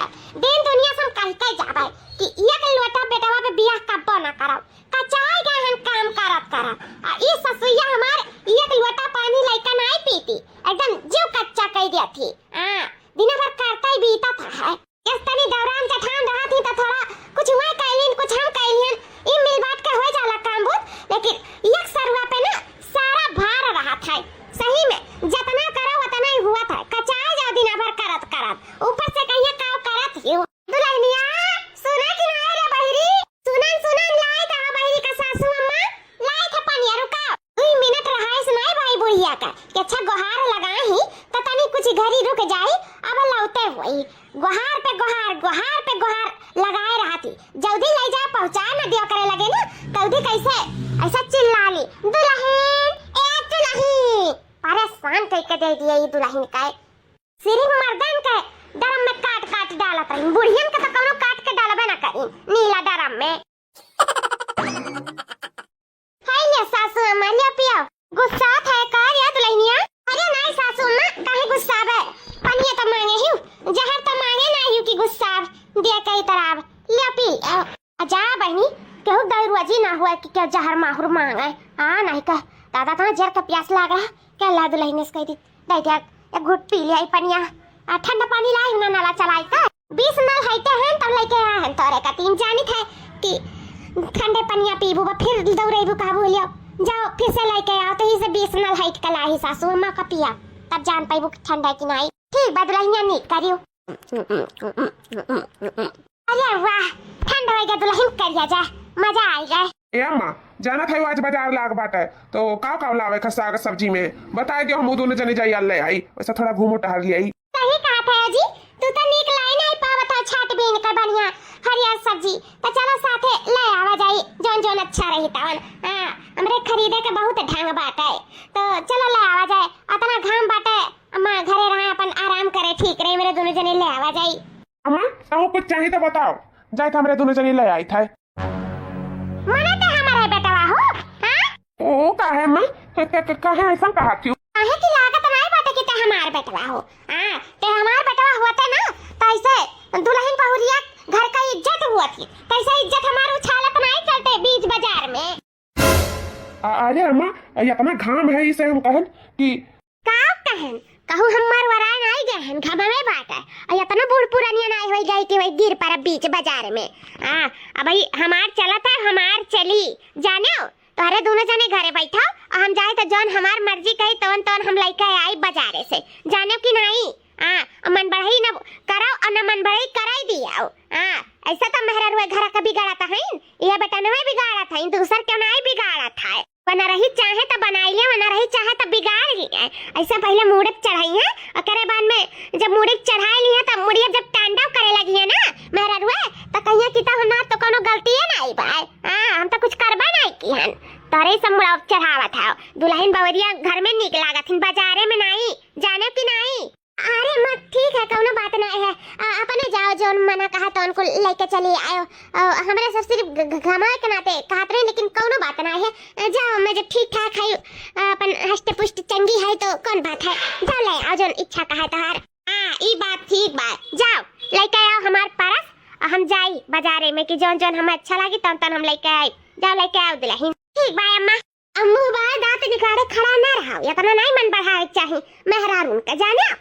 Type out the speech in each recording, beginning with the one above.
दिया दिन दुनिया से हम कहीं कहीं जाबे कि एक लोटा बेटवा पे बियाह कब्बो ना करब कचाई गए हम काम करत आ ई ससुइया हमार एक लोटा पानी लइका नहीं पीती एकदम जीव कच्चा कह दिया थी दिन भर करता ही बीता था है इस तनी दौरान जठान रहा थी तो थोड़ा कुछ हुआ कैलिन कुछ हम कैलिन ई मिल बात के हो जाला काम बहुत लेकिन एक सरुआ पे ना सारा भार रहा था सही में जितना करो उतना ही हुआ था कचाई जाओ दिन भर करत ऊपर से कहिए काव करत ही दुल्हनिया सुना कि ना रे बहिरी सुनन लाई ता बहिरी का सासू अम्मा लाई थे पनिया रुका 2 मिनट रहाइस नहीं भाई बुढ़िया का कि अच्छा गुहार लगाई ही तो तनी कुछ घरी रुक जाई अब लौटे हुई गुहार पे गुहार लगाए रहा थी जल्दी ले जा पहुंचा न दियो करे लगे ना जल्दी कैसे ऐसा चिल्ला ली दुल्हन ए दुल्हन परेशान कह के दे दिए ये दुल्हन का सिर्फ मर्दन के डरम में काट डालत रही बुढ़ियन के तो कोनो काट के डालबे ना करी नीला डरम में हाय ले सासू अम्मा ले पियो गुस्सा है का या दुल्हनिया अरे नहीं सासू अम्मा काहे गुस्सा है पनिया तो मांगे ही जहर तो मांगे ना ही कि गुस्सा दे कई तरह ले पी जा बहनी केहू दारू अजी ना हुआ कि क्या जहर माहुर मांगे नहीं कह दादा तो जर का प्यास लागा क्या ला दुल्हन से कह दी दे दे एक घुट पी ले पनिया ठंडा पानी लाई ना नाला चलाई का 20 नल हाइते हैं तब लेके आए हैं तोरे का तीन जानी थे कि ठंडे पनिया पीबू फिर दौड़ेबू का बोलियो जाओ फिर से लेके आओ तो ही से 20 नल हाइट का लाई सासू अम्मा का पिया तब जान पाइबू ठंडा कि नहीं ठीक बदलहिया नहीं करियो अरे वाह ठंडा हो गया दुल्हन करिया जा मजा आएगा ए अम्मा जाना था आज बाजार लाग बाटे तो का लावे का साग सब्जी में बताए कि हम दोनों जने जाई ले आई वैसा थोड़ा घूमो टहल लिया सही कहा था जी तू तो नीक लाई नहीं पावत छाट बीन का बढ़िया हरियर सब्जी तो चलो साथे ले आवा जाई जोन अच्छा रही तवन हमरे खरीदे के बहुत ढंग बाटे तो चलो ले आवा जाए अतना घाम बाटे अम्मा घरे रहे अपन आराम करे ठीक रहे मेरे दोनों जने ले आवा जाई अम्मा तो कुछ चाहिए तो बताओ जाए तो हमरे दोनों जने ले आई था मने तो हमारे बेटवा हो हां ओ काहे मां काहे ऐसा कहा क्यों काहे की लागत नहीं बाटे कि ते हमार बेटवा हो ते हमार बेटवा होते ना तो ऐसे दुल्हन बहुरिया घर का इज्जत हुआ थी कैसे इज्जत हमार उछालत नहीं चलते बीच बाजार में अरे अम्मा इतना घाम है इसे हम कहन कि का कहन कहू हमार वराय नहीं गहन घाम में बाटे इतना बूढ़ पुरानिया नहीं होई गई थी वही गिर पर बीच बाजार में अब भाई हमार चलत है हमार चली जानो तोहरे दोनों जने घरे बैठो और हम जाए तो जौन हमार मर्जी कही तौन हम लेके आई बाजारे से जानो कि नहीं मन बढ़ई न करो और न मन बढ़ई कराई दिया ऐसा तो मेहरा रुए घर का बिगाड़ा था ये बेटा ने बिगाड़ा था दूसर क्यों नहीं बिगाड़ा था बना रही चाहे तो बनाई ले बना रही चाहे तो बिगाड़ ली है ऐसा पहले मुड़क चढ़ाई है और करे बाद में जब मुड़क चढ़ाई ली है तब मुड़िया जब तांडव करे लगी है ना मेहरा रुए तो कहिया कि तो ना तो कोनो गलती है नहीं भाई हम तो कुछ करबा नहीं की हन तोरे सब मुड़ा चढ़ावा था दुल्हन बवरिया घर में निक लागत बाजारे में नहीं जाने की नहीं अरे मत ठीक है कोनो बात नहीं है अपने जाओ जो मना कहा तो उनको लेके चली आयो हमरे सब सिर्फ घमाए के नाते कहत रहे लेकिन कोनो बात नहीं है जाओ मैं जब ठीक ठाक है अपन हष्ट पुष्ट चंगी है तो कौन बात है जाओ ले आओ जो इच्छा कहा तोहार ई बात ठीक बात जाओ लेके आओ हमार परस हम जाई बाजारे में कि जोन जोन हमें अच्छा लगी तन हम लेके आई जाओ लेके आओ दुल्हन ठीक बाय अम्मा अम्मू बा दांत निकाले खड़ा ना रहो इतना नहीं मन बढ़ाए चाहिए मेहरारून का जाना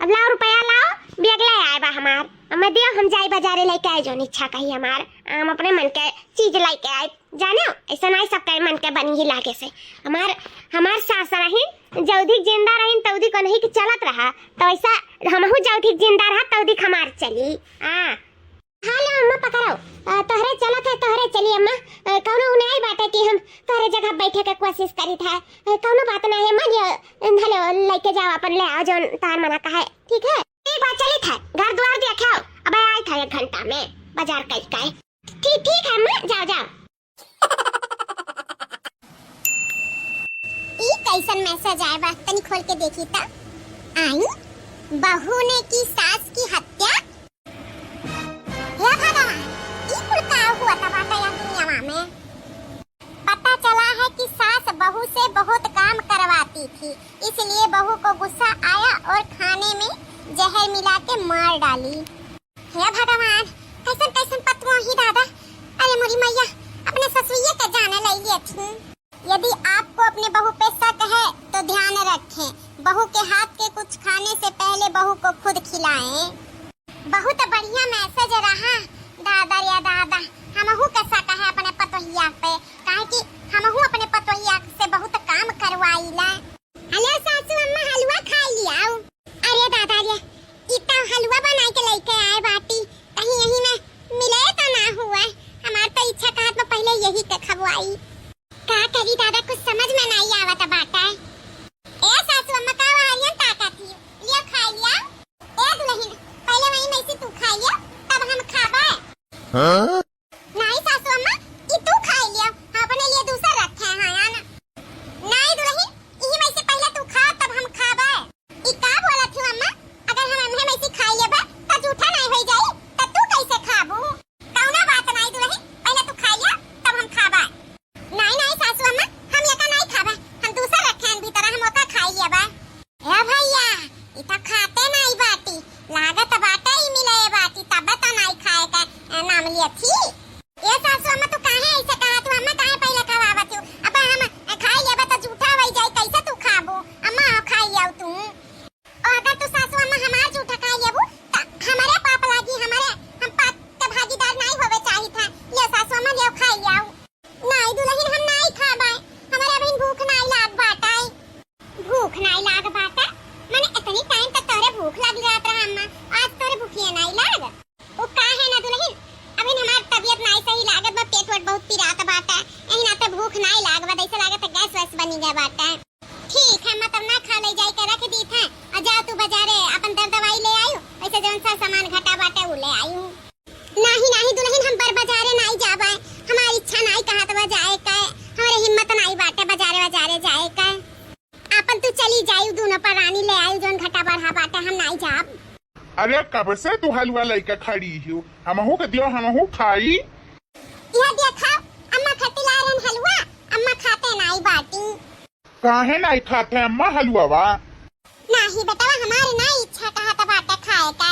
अब लाओ रुपया लाओ बेग ले आए बा हमार मैं दियो हम जाई बाजारे लेके आए जोन इच्छा कही हमार हम अपने मन के चीज लेके आए जानो ऐसा नहीं सबके मन के बनी ही लागे से हमार सास रही जौधिक जिंदा रही तौधिक नहीं कि चलत रहा तो ऐसा हमहू जौधिक जिंदा रहा तौधिक हमार चली हेलो अम्मा पकड़ो तोहरे चलत है तोहरे चली अम्मा कौनो नहीं बाटे कि हम तोहरे जगह बैठे के कोशिश करी था कौनो बात नहीं है अम्मा हेलो लेके जाओ अपन ले आओ जो तार मना का है ठीक है एक बात चली था घर द्वार देखाओ अब आई था 1 घंटा में बाजार कई का ठीक है अम्मा जाओ जाओ ई कैसन मैसेज आया बा तनी खोल के देखी ता आई बहू ने की सास की हत्या हुआ था दुनिया में पता चला है कि सास बहू से बहुत काम करवाती थी इसलिए बहू को गुस्सा आया और खाने में जहर मिला के मार डाली। हे भगवान, कैसन कैसन पतुआ ही दादा। अरे मोरी मैया, अपने ससुरिये के जाने लई लिए थी। यदि आपको अपने बहू पे शक है तो ध्यान रखें, बहू के हाथ के कुछ खाने से पहले बहू को खुद खिलाएं। बहुत बढ़िया मैसेज रहा दादा या दादा। हमहू के शक है अपने पतोहिया पे, काहे कि हमहू अपने पतोहिया से बहुत काम करवाईला। हेलो सासू अम्मा, हलवा खा लिया। अरे दादा रे, इतना हलवा बना के लेके आए बाटी, कहीं यही में मिले तो ना हुआ। हमार तो इच्छा कहत में पहले यही के खवाई। का करी दादा, कुछ समझ में नहीं आवत बाटा। ए सासू अम्मा, का वारियन ताका थी, लिया खा लिया। ए दुल्हन, पहले वही में से तू खाइए तब हम खाबे। हां नहीं सासू अम्मा, ई तू खा लिया, हम अपने लिए दूसरा रखे हैं। हां ना नहीं दुल्हन, ई में से पहले तू खा तब हम खाबे। ई का बोलत थी अम्मा, अगर हम में से खा लेबे त झूठा नहीं हो जाई त तू कैसे खाबू? कौना बात नहीं दुल्हन, पहले तू खाइए तब हम खाबे। नहीं नहीं सासू अम्मा, हम ये का नहीं खाबे, हम दूसरा रखे हैं भीतर, हम ओका खाई लेबे। ए भैया, ई त खाते नहीं बाटी, लागत बाटा ही मिले बाटी, तब तो नहीं खाए का नाम लिए थी। ए सासू अम्मा, तू काहे ऐसे कहा? तू अम्मा काहे पहले खवावत हो? अब हम खाई लेबे त झूठा हो जाई, कैसे तू खाबू? अम्मा खाई लिया तू। और अगर तू सासू अम्मा हमार झूठा खाई लेबू त हमारे पाप लागी, हमारे हम पाप के भागीदार नहीं होवे चाहिए था। ले सासू अम्मा, ले खाई लिया। नहीं दुल्हन, हम नहीं खाबे, हमारे अभी भूख नहीं लाग बाटा। भूख नहीं लाग बाटा माने इतनी टाइम तक तोरे भूख लग जात रहा अम्मा, आज तोरे भूखिए नहीं लाग। ओ का है ना दुल्हन, अभी हमार तबीयत नहीं सही लागत बा, पेट वट बहुत पिरात बाटा, यही ना तो भूख नहीं लागत बा, ऐसा लागत गैस वैस बनी गया बाटा। ठीक है, मतलब ना खा ले जाई के रख दी था, और जा तू बाजारे अपन दवाई ले आयो, ऐसे जौन सा सामान घटा बाटे उ ले आयो। नहीं नहीं दुल्हन, हम बाजारे नहीं जाबे, हमारी इच्छा नहीं कहत बा जाए का, हमारे हिम्मत नहीं बाटे बाजारे जाए का। अपन तू चली जाई, दोनों पर रानी ले आई जोन घटा बढ़ा बाटे, हम नहीं जाब। अरे कब से तू हलवा लेके खड़ी हो? हमहू के दियो, हमहू खाई। यह देखा, अम्मा खट्टी ला रही हलवा, अम्मा खाते नहीं बाटी। काहे नहीं खाते अम्मा हलवा? नहीं बेटा, हमारी नहीं इच्छा कहत बाटे खाए का।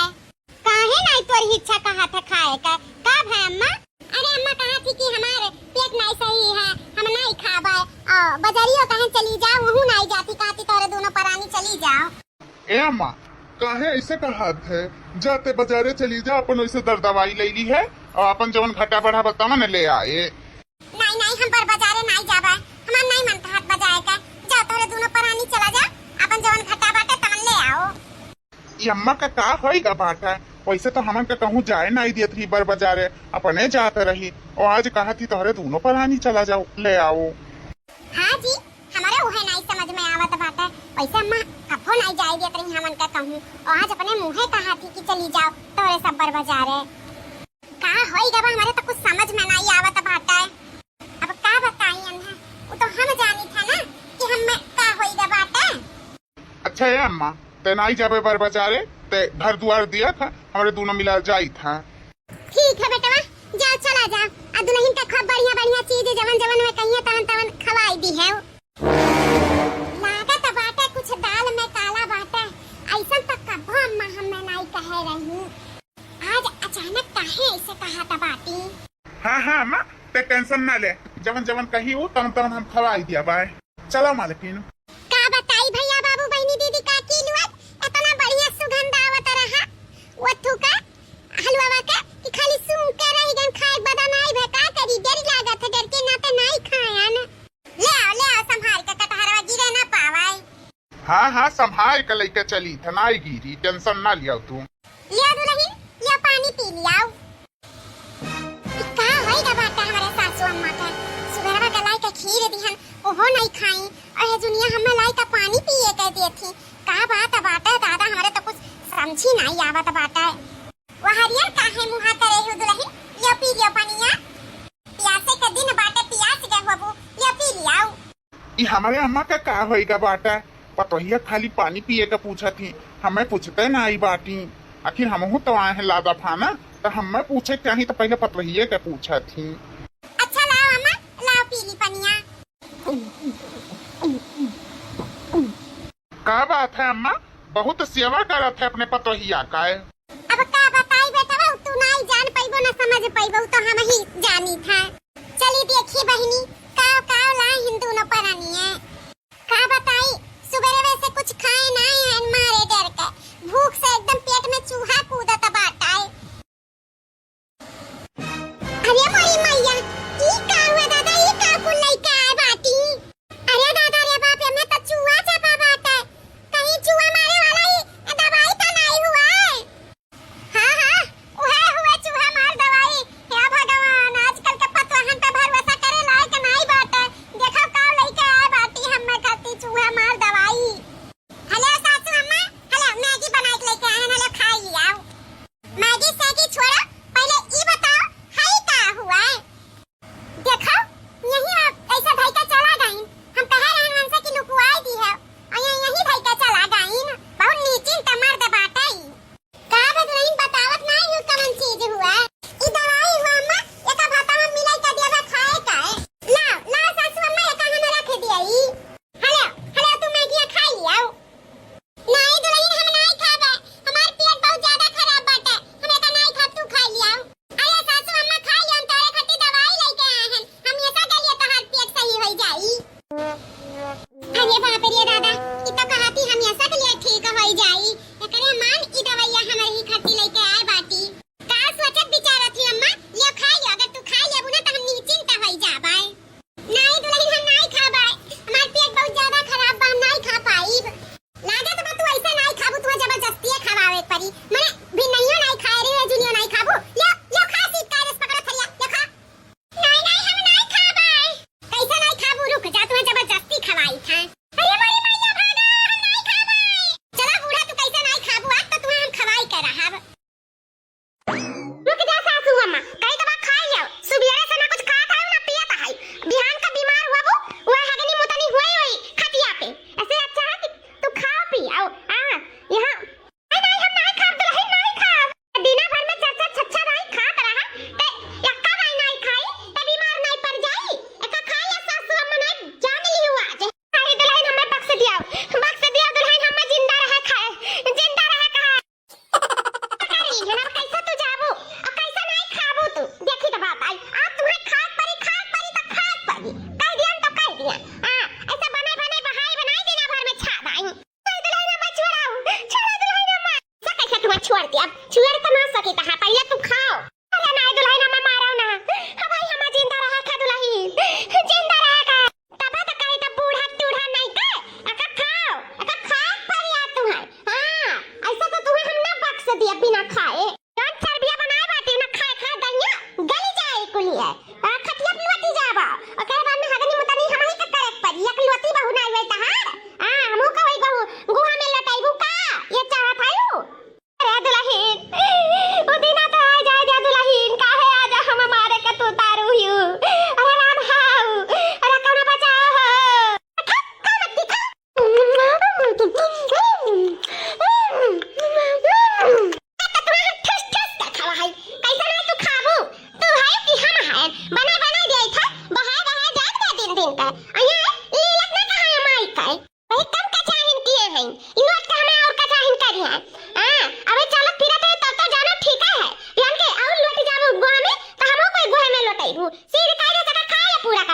काहे नहीं तोरी इच्छा कहत खाए का? कब है अम्मा? अरे अम्मा कहा थी कि हमारे पेट नहीं सही है, हम नहीं खाबे, और बाजारियो कहीं चली जाओ, वहू नहीं जाती, कहती तोरे दोनों परानी चली जाओ। ए अम्मा, काहे ऐसे कहत है? जाते बाजारे चली जा, अपन वैसे दवाई ले ली है और अपन जवन घटा बढ़ा बतावा न ले आए। नहीं नहीं, हम पर बाजारे नहीं जाबे, हमार नहीं मन कहत बजाए का। जा तोरे दोनों परानी चला जा, अपन जवन घटा बाटे तमन ले आओ। ये अम्मा का का होइगा बाटा? वैसे तो हमन का कहूँ जाए नहीं दियत रही बर बाजारे, अपने जाते रही, और आज कहा थी तोहरे दोनों परानी चला जाओ, ले आओ। हाँ जी, हमारे उहे नहीं समझ में आवत बाटे, वैसे अम्मा कभो नहीं जाए दियत रही हमन का कहूँ, और आज अपने मुँहे कहा थी कि चली जाओ तोरे सब बर बाजारे। का होइगा बा, हमारे तो कुछ समझ में नहीं आवत बाटे। अब का बताई अन्हा, वो तो हम जानी था ना कि हम में का होइगा बाटे। अच्छा है अम्मा, ते नहीं जाबे बर बाजारे, ते घर दुआर दिया था, हमारे दोनों मिला जाई था। ठीक है बेटा, जाओ चला जाओ, आ दुल्हन का खूब बढ़िया बढ़िया चीज जवन जवन में कहिए तवन तवन खवाई दी है। लागत बाटे कुछ दाल में काला बाटे, ऐसा तो कभो अम्मा हमें नहीं कहे रही, आज अचानक काहे ऐसे कहा था बाटी। हाँ हाँ अम्मा, ते टेंशन ना ले, जवन जवन कही हो तवन तवन हम खवाई दिया बाय। चलो मालकिन। का बताई भैया बाबू बहनी दीदी का किलुआ, इतना बढ़िया सुगंध आवत रहा वथु का हलवा का कि खाली सूंघ के रह गन, खाए बदा नहीं भका करी, डर लागत है, डर के नाते नहीं खाया न। ले आओ संभाल के, कटहरवा गिरे ना पावाई। हाँ हाँ, संभाल के लेके चली था, ना गिरी, टेंशन ना लिया तू। लिया दुल्हन, लिया पानी पी लियाओ। का होइगा बाटा हमारे सासू अम्मा का, सुगरवा गलाई का खीर दिहन, ओहो नहीं खाई, और ये दुनिया हमें लाई का पानी पिए कह दी थी। का बात बाटा दादा, हमारे तो कुछ समझी नहीं आवत बाटा। वहरिया काहे मुहा करे हो दुल्हन, लिया पी लिया पानिया, प्यासे के दिन बाटे प्यास गए होबू, लिया पी लियाओ। ये हमारे अम्मा का का होइगा बाटा? पतोहिया खाली पानी पिए का पूछा थी, हमें पूछते ना आई बाटी। आखिर हमहू तो आए हैं लादा फाना, तो हमें पूछे क्या ही, तो पहले पतोहिया का पूछा थी। अच्छा लाओ अम्मा, लाओ पी ली पनिया। का बात है अम्मा, बहुत सेवा करत है अपने पतोहिया का। अब का बताई बेटा, को न समझ पाइबो तो हम ही जानी था। चली देखिए बहिनी का ला हिंदू न परानी है का बताई सुबह वैसे कुछ खाए ना है मारे डर के भूख से एकदम पेट में चूहा कूदत बाटा है। अरे मोरी मैया की का हुआ दादा ये का कुल लइका है बाटी। अरे दादा रे बाप रे मैं तो चूहा छपा बाटा कहीं चूहा मारे वाला ही दवाई तो नहीं हुआ है। हाँ उहे हुए चूहा मार दवाई हे भगवान आजकल के पतवाहन पे भरोसा करे लायक नहीं बाटे। देखो का लइका है बाटी हम्मे खाती चूहा मार दवाई। हेलो सासू अम्मा हेलो मैगी बना के लेके आए हेलो खा लिया। मैगी सैगी छोड़ो पहले ई बताओ हाई का हुआ है। देखो यही ऐसा भाई का चला गई हम कह रहे हैं हमसे कि लुकवाई दी है और यही भाई का चला गई ना बहुत नीचे तमर दबाता ही का बदलाइन बतावत नहीं हूं कौन चीज हुआ ई दवाई हुआ अम्मा एका भाता में मिलाई का देबा खाए का है ला सासू अम्मा एका हमें रख दिया ई हेलो तू मैगी खा लिया नहीं दुल्हन हम नहीं खाबे हमार पेट बहुत ज्यादा खराब बाटे हम एका नहीं खा तू खा लिया। अरे सासू अम्मा खा लिया हम तारे खाती दवाई लेके आए हैं हम ऐसा के लिए तहार पेट सही हो जाई। अरे बाप रे दादा ई तो कहती हम ऐसा के लिए ठीक हो जाई एकरे मान ई दवाइया हमारी खाती लेके आए बाटी का सोचत बिचारा थी अम्मा ले खा लिया अगर तू खा लिया ना तो हम निश्चिंत हो जाबे। नहीं दुल्हन हम नहीं खाबे हमार पेट बहुत ज्यादा खराब बा हम नहीं खा पाईब लागत बा तू ऐसे नहीं खाबू तू जबरदस्ती खवावे पड़ी माने भी नहीं खाए रे जुनियो नहीं खाबू ले खा सीट का रस पकड़ थैया ले खा। नहीं हम नहीं खाबे कैसे नहीं खाबू रुक जा तू जबरदस्ती खवाई था। अरे मोरी मैया भागा हम नहीं खाबे चला बूढ़ा तू कैसे नहीं खाबू आज तो तुम्हें हम खवाई कर रहा रुक जा सासू अम्मा कई दबा खा लियो सुबेरे से ना कुछ खाता है ना पियता है बिहान का बीमार हुआ वो हगनी मुतनी हुई खटिया पे ऐसे अच्छा है कि तू खा पी आओ यहां नहीं हम नहीं खा दुल्हन नहीं खा दिना भर में चाचा छच्छा नहीं खात रहा ते यक्का नहीं खाई ते बीमार नहीं पड़ जाई एका खाई या सासू अम्मा नहीं जान ली हुआ आज अरे दुल्हन हमें बक्स दिया दुल्हन हमें जिंदा रहे खाए जिंदा रहे का अरे ना कैसा तू जाबू और कैसा नहीं खाबू तू देखी तो बात आई आप तुम्हें खाए परी तो खाए परी कह दिया तो कह दिया ऐसा बने बहाई बनाई देना भर में छा दाई दुल्हन हमें छोड़ा दुल्हन हमें सब कैसे तुम्हें छोड़ दिया छुएर तो ना सके तहां पहले तू खाओ। अरे नहीं दुल्हन हमें मारो ना भाई हमें जिंदा रहा का दुल्हन जिंदा रहेगा तब तक कहीं तो बूढ़ा टूढ़ा नहीं का अका खाओ अका खाए पर या तुम्हें ऐसा तो तुम्हें हम ना बक्स दिया बिना खाए कौन चर्बिया बनाए बाटी ना खाए दैया गली जाए कुलिए खटिया पिवती जाबा और कहे बाद में हगनी मुतनी हम ही का करे पर एक लोती बहु नहीं होई तहार हमहु का वही बहु गुहा में लटाईबू का ये चाहत आयु। अरे दुल्हन ओ दिना तो आ जाए दे दुल्हन काहे आजा हम मारे का तू तारू हियो अरे राम हाउ अरे कौन बचाओ हो खा मत खा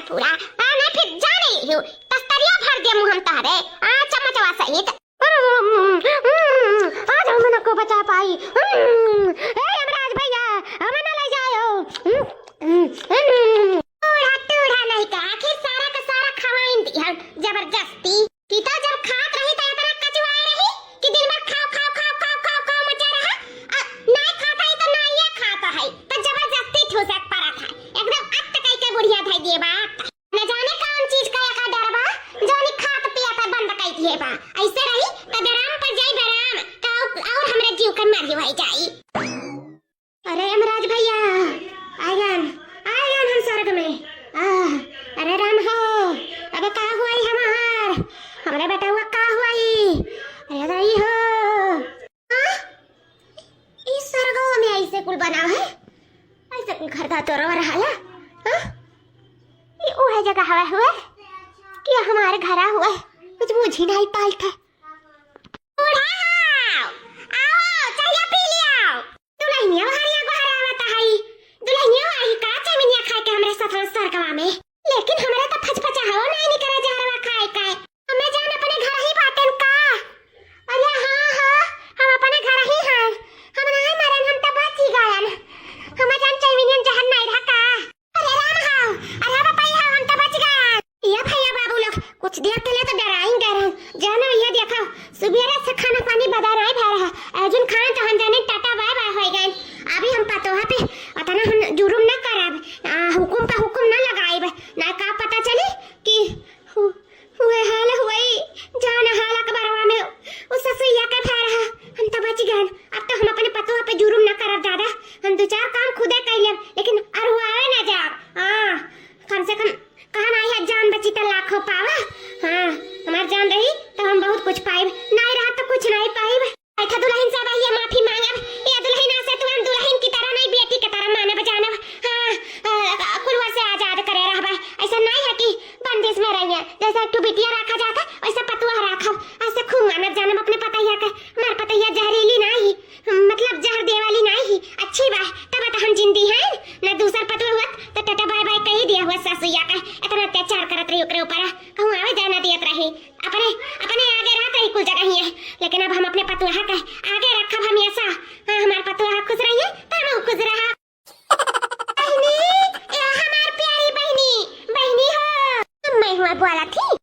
पूरा नहीं फिर जाने लियो तस्तरिया भर दे मुंह हम तारे चमचवा सहित आज हम को बचा पाई ए यमराज भैया हमें ना ले जाओ टूढ़ा नहीं का आखिर सारा का सारा खवाइन दिया जबरदस्ती पिता जब खात रही त इतना कचवाए रही कि दिन भर खाओ मचा रहा नहीं खाता है तो ना ये खाता है तो जबरदस्ती ठुसक पड़ा था एकदम अट कई के बुढ़िया भाई दे बा न जाने कौन चीज का का डरबा जोनी खात पियाता बंद कई दिए बा ऐसे रही त डराम पर जाई बराम का और हमरे जीव के मर भाई जाई। अरे यमराज भैया आयन हम स्वर्ग में अरे राम हो अबे का हुआ हमरे बेटा हुआ का हुआ अरे रही हो इस स्वर्ग में ऐसे कुल बना है ऐसे कुल घर का तोड़ रहा ये वो है जगह हवा हुआ कि हमारे घरा हुआ कुछ मुझे नहीं पालता। आओ चलिए पी लिया तू नहीं है हरिया को हरा बता है दो चार काम खुदे कर लिया, लेकिन अरुआवे ना जा। हाँ, कम से कम कहा ना है जान बची तो लाखों पावा। हाँ, हमार जान रही तो हम बहुत कुछ पाइब, नहीं रहा तो कुछ नहीं पाइब। ऐसा दुल्हन से भाई ये माफी मांगब, ये दुल्हन से तुम दुल्हन की तरह नहीं, बेटी की तरह मानब जानब। हाँ, कुलवा से आजाद करे रहबा। ऐसा नहीं है कि बंदिश में रहिए, जैसा एक बिटिया रखा जाता वैसा पतुआ रखब। ऐसे खूब मानब जानब अपने पतैया के। हमार पतैया जहरीली नहीं, मतलब जहर दे वाली नहीं, अच्छी बा, तब तो हम जिंदी हैं। न दूसर पतुआ हुआ तो टाटा बाय बाय कही दिया हुआ सासुया का। इतना अत्याचार करत रही ओकरे ऊपर, कहूं आवे जाना दियत रही, अपने अपने आगे रहत रही कुल जगह ही है। लेकिन अब हम अपने पतुआ के आगे रखब हमेशा। हाँ, हमार पतुआ खुश रहिए तो हम खुश रहा। बहनी, हमार प्यारी बहनी, बहनी हो, मैं हुआ बोला थी